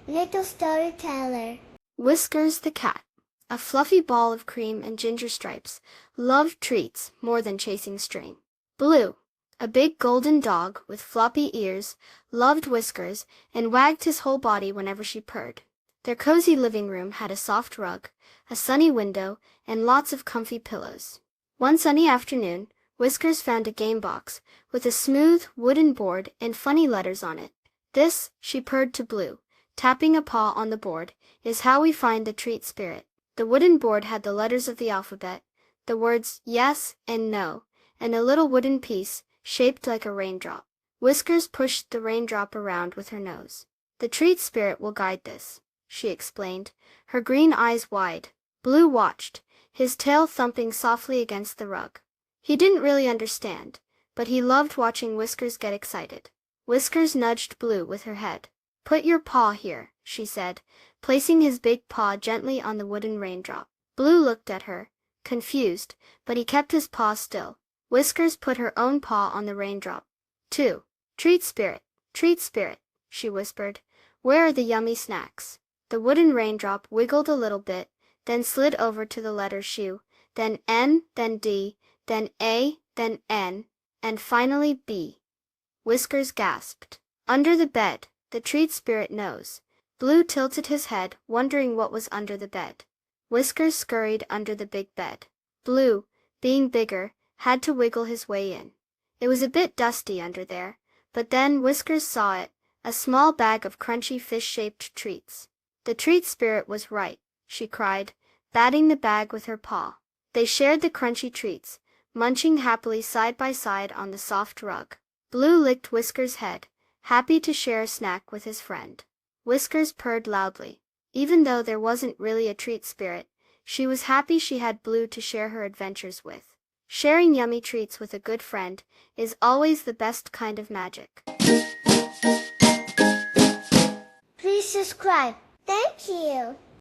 Little storyteller. Whiskers the cat, a fluffy ball of cream and ginger stripes, loved treats more than chasing string. Blue, a big golden dog with floppy ears, loved Whiskers and wagged his whole body whenever she purred. Their cozy living room had a soft rug, a sunny window, and lots of comfy pillows. One sunny afternoon, Whiskers found a game box with a smooth wooden board and funny letters on it. "This," she purred to Blue, tapping a paw on the board, "is how we find the treat spirit." The wooden board had the letters of the alphabet, the words yes and no, and a little wooden piece shaped like a raindrop. Whiskers pushed the raindrop around with her nose. "The treat spirit will guide this," she explained, her green eyes wide. Blue watched, his tail thumping softly against the rug. He didn't really understand, but he loved watching Whiskers get excited. Whiskers nudged Blue with her head. "Put your paw here," she said, placing his big paw gently on the wooden raindrop. Blue looked at her, confused, but he kept his paw still. Whiskers put her own paw on the raindrop. "2. Treat spirit, she whispered. "Where are the yummy snacks?" The wooden raindrop wiggled a little bit, then slid over to the letter shoe, then N, then D, then A, then N, and finally B. Whiskers gasped. "Under the bed. The treat spirit knows." Blue tilted his head, wondering what was under the bed. Whiskers scurried under the big bed. Blue, being bigger, had to wiggle his way in. It was a bit dusty under there, but then Whiskers saw it, a small bag of crunchy fish-shaped treats. "The treat spirit was right," she cried, batting the bag with her paw. They shared the crunchy treats, munching happily side by side on the soft rug. Blue licked Whiskers' head, happy to share a snack with his friend. Whiskers purred loudly. Even though there wasn't really a treat spirit, she was happy she had Blue to share her adventures with. Sharing yummy treats with a good friend is always the best kind of magic. Please subscribe. Thank you.